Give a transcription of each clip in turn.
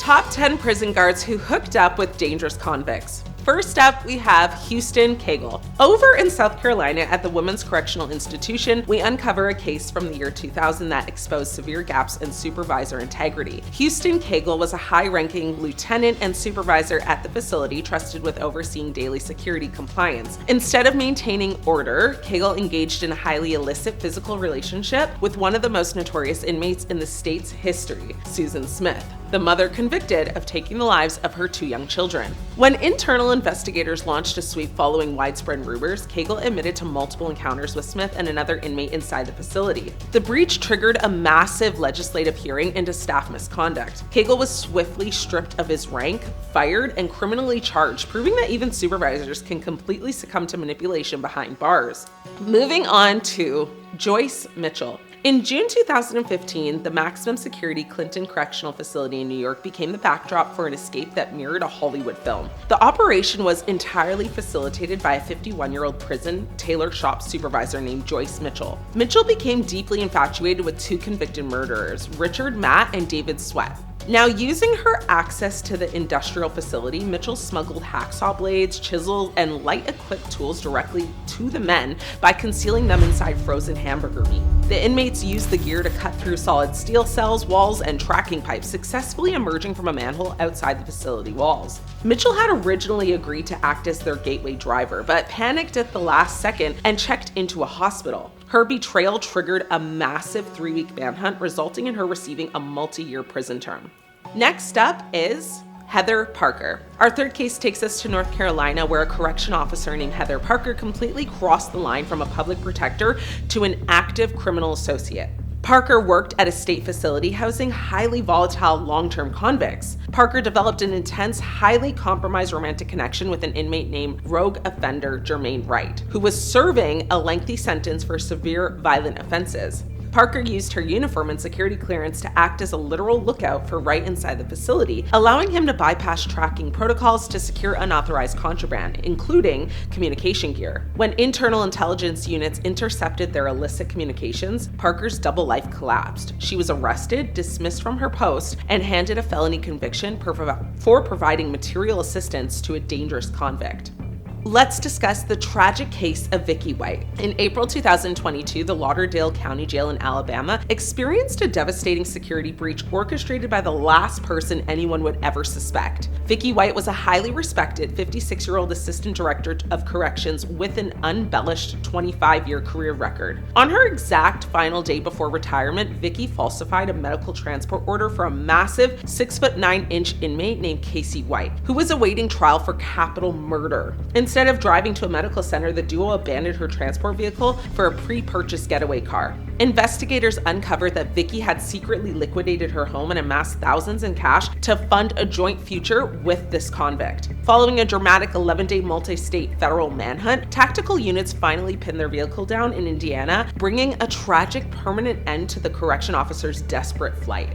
Top 10 prison guards who hooked up with dangerous convicts. First up, we have Houston Cagle. Over in South Carolina at the Women's Correctional Institution, we uncover a case from the year 2000 that exposed severe gaps in supervisor integrity. Houston Cagle was a high-ranking lieutenant and supervisor at the facility trusted with overseeing daily security compliance. Instead of maintaining order, Cagle engaged in a highly illicit physical relationship with one of the most notorious inmates in the state's history, Susan Smith, the mother convicted of taking the lives of her 2 young children. When internal investigators launched a sweep following widespread rumors, Cagle admitted to multiple encounters with Smith and another inmate inside the facility. The breach triggered a massive legislative hearing into staff misconduct. Cagle was swiftly stripped of his rank, fired, and criminally charged, proving that even supervisors can completely succumb to manipulation behind bars. Moving on to Joyce Mitchell. In June 2015, the maximum security Clinton Correctional Facility in New York became the backdrop for an escape that mirrored a Hollywood film. The operation was entirely facilitated by a 51-year-old prison tailor shop supervisor named Joyce Mitchell. Mitchell became deeply infatuated with 2 convicted murderers, Richard Matt and David Sweat. Now, using her access to the industrial facility, Mitchell smuggled hacksaw blades, chisels, and light-equipped tools directly to the men by concealing them inside frozen hamburger meat. The inmates used the gear to cut through solid steel cells, walls, and tracking pipes, successfully emerging from a manhole outside the facility walls. Mitchell had originally agreed to act as their gateway driver, but panicked at the last second and checked into a hospital. Her betrayal triggered a massive 3-week manhunt, resulting in her receiving a multi-year prison term. Next up is Heather Parker. Our third case takes us to North Carolina, where a correction officer named Heather Parker completely crossed the line from a public protector to an active criminal associate. Parker worked at a state facility housing highly volatile long-term convicts. Parker developed an intense, highly compromised romantic connection with an inmate named rogue offender Jermaine Wright, who was serving a lengthy sentence for severe violent offenses. Parker used her uniform and security clearance to act as a literal lookout for Wright inside the facility, allowing him to bypass tracking protocols to secure unauthorized contraband, including communication gear. When internal intelligence units intercepted their illicit communications, Parker's double life collapsed. She was arrested, dismissed from her post, and handed a felony conviction for providing material assistance to a dangerous convict. Let's discuss the tragic case of Vicky White. In April 2022, the Lauderdale County Jail in Alabama experienced a devastating security breach orchestrated by the last person anyone would ever suspect. Vicky White was a highly respected 56-year-old assistant director of corrections with an unembellished 25-year career record. On her exact final day before retirement, Vicky falsified a medical transport order for a massive 6'9" inmate named Casey White, who was awaiting trial for capital murder. Instead of driving to a medical center, the duo abandoned her transport vehicle for a pre-purchased getaway car. Investigators uncovered that Vicky had secretly liquidated her home and amassed thousands in cash to fund a joint future with this convict. Following a dramatic 11-day multi-state federal manhunt, tactical units finally pinned their vehicle down in Indiana, bringing a tragic permanent end to the correction officer's desperate flight.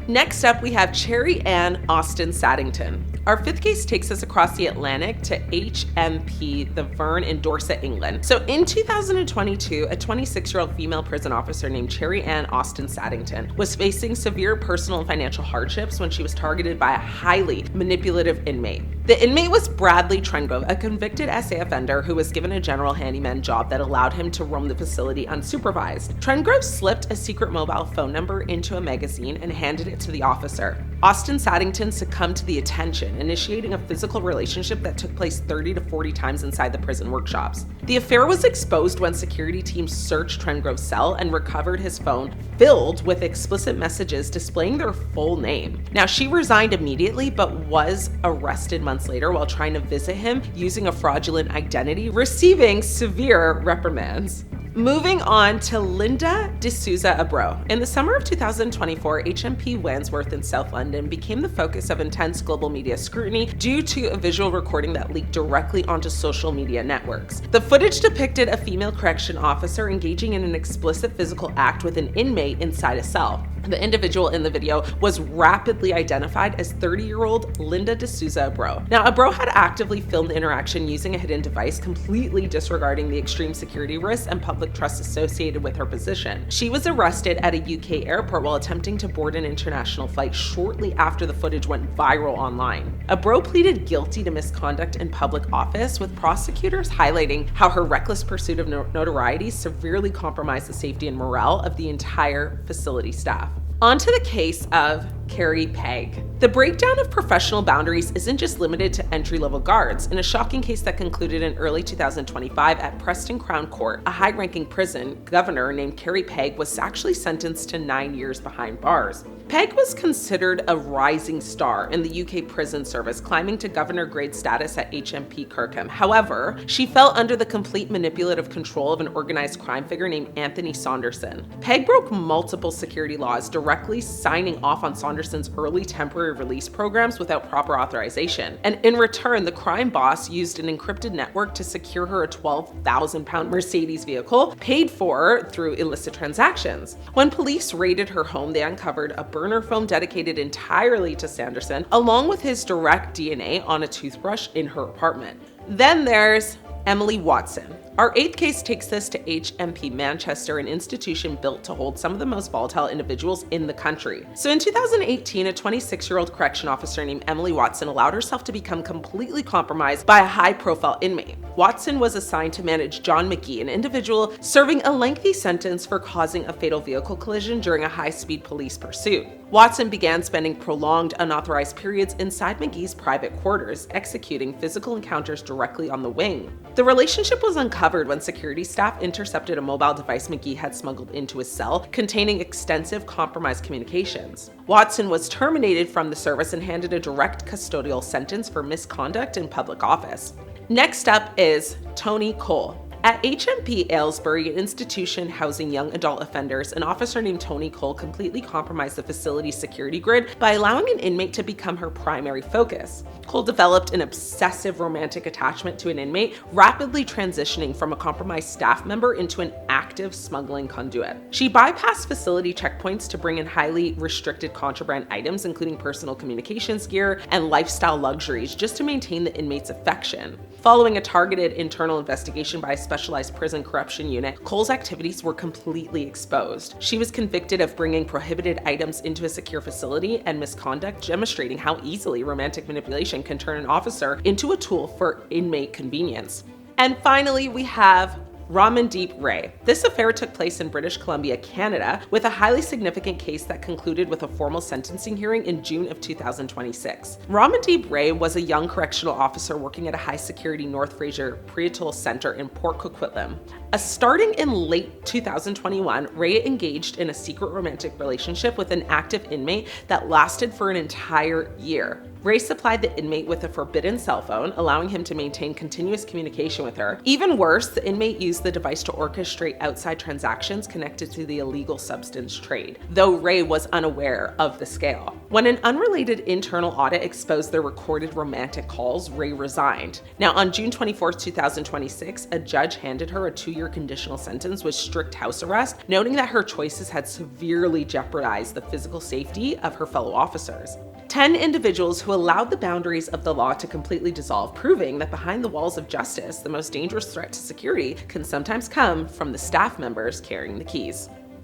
Next up, we have Cherrie-Ann Austin-Saddington. Our fifth case takes us across the Atlantic to HMP The Vern in Dorset, England. So in 2022, a 26-year-old female prison officer named Cherrie-Ann Austin-Saddington was facing severe personal and financial hardships when she was targeted by a highly manipulative inmate. The inmate was Bradley Trengrove, a convicted SA offender who was given a general handyman job that allowed him to roam the facility unsupervised. Trengrove slipped a secret mobile phone number into a magazine and handed it to the officer. Austin-Saddington succumbed to the attention, initiating a physical relationship that took place 30 to 40 times inside the prison workshops. The affair was exposed when security teams searched Trengrove's cell and recovered his phone filled with explicit messages displaying their full name. Now, she resigned immediately but was arrested months later while trying to visit him using a fraudulent identity, receiving severe reprimands. Moving on to Linda De Sousa Abreu. In the summer of 2024, HMP Wandsworth in South London became the focus of intense global media scrutiny due to a visual recording that leaked directly onto social media networks. The footage depicted a female correction officer engaging in an explicit physical act with an inmate inside a cell. The individual in the video was rapidly identified as 30-year-old Linda De Sousa Abreu. Now, Abreu had actively filmed the interaction using a hidden device, completely disregarding the extreme security risks and public trust associated with her position. She was arrested at a UK airport while attempting to board an international flight shortly after the footage went viral online. Abreu pleaded guilty to misconduct in public office, with prosecutors highlighting how her reckless pursuit of notoriety severely compromised the safety and morale of the entire facility staff. On to the case of Kerri Pegg. The breakdown of professional boundaries isn't just limited to entry-level guards. In a shocking case that concluded in early 2025 at Preston Crown Court, a high-ranking prison governor named Kerri Pegg was actually sentenced to 9 years behind bars. Pegg was considered a rising star in the UK prison service, climbing to governor-grade status at HMP Kirkham. However, she fell under the complete manipulative control of an organized crime figure named Anthony Saunderson. Pegg broke multiple security laws, directly signing off on Saunderson's early temporary release programs without proper authorization. And in return, the crime boss used an encrypted network to secure her a £12,000 Mercedes vehicle, paid for through illicit transactions. When police raided her home, they uncovered a burner phone dedicated entirely to Saunderson, along with his direct DNA on a toothbrush in her apartment. Then there's Emily Watson. Our eighth case takes us to HMP Manchester, an institution built to hold some of the most volatile individuals in the country. So in 2018, a 26-year-old correction officer named Emily Watson allowed herself to become completely compromised by a high-profile inmate. Watson was assigned to manage John McGee, an individual serving a lengthy sentence for causing a fatal vehicle collision during a high-speed police pursuit. Watson began spending prolonged, unauthorized periods inside McGee's private quarters, executing physical encounters directly on the wing. The relationship was uncovered when security staff intercepted a mobile device McGee had smuggled into his cell, containing extensive compromised communications. Watson was terminated from the service and handed a direct custodial sentence for misconduct in public office. Next up is Toni Cole. At HMP Aylesbury, an institution housing young adult offenders, an officer named Toni Cole completely compromised the facility's security grid by allowing an inmate to become her primary focus. Cole developed an obsessive romantic attachment to an inmate, rapidly transitioning from a compromised staff member into an active smuggling conduit. She bypassed facility checkpoints to bring in highly restricted contraband items, including personal communications gear and lifestyle luxuries, just to maintain the inmate's affection. Following a targeted internal investigation by a specialized prison corruption unit, Cole's activities were completely exposed. She was convicted of bringing prohibited items into a secure facility and misconduct, demonstrating how easily romantic manipulation can turn an officer into a tool for inmate convenience. And finally, we have Ramandeep Rai. This affair took place in British Columbia, Canada, with a highly significant case that concluded with a formal sentencing hearing in June of 2026. Ramandeep Rai was a young correctional officer working at a high-security North Fraser prenatal center in Port Coquitlam. Starting in late 2021, Rai engaged in a secret romantic relationship with an active inmate that lasted for an entire year. Rai supplied the inmate with a forbidden cell phone, allowing him to maintain continuous communication with her. Even worse, the inmate used the device to orchestrate outside transactions connected to the illegal substance trade, though Rai was unaware of the scale. When an unrelated internal audit exposed their recorded romantic calls, Rai resigned. Now, on June 24, 2026, a judge handed her a 2-year conditional sentence with strict house arrest, noting that her choices had severely jeopardized the physical safety of her fellow officers. 10 individuals who allowed the boundaries of the law to completely dissolve, proving that behind the walls of justice, the most dangerous threat to security can sometimes come from the staff members carrying the keys.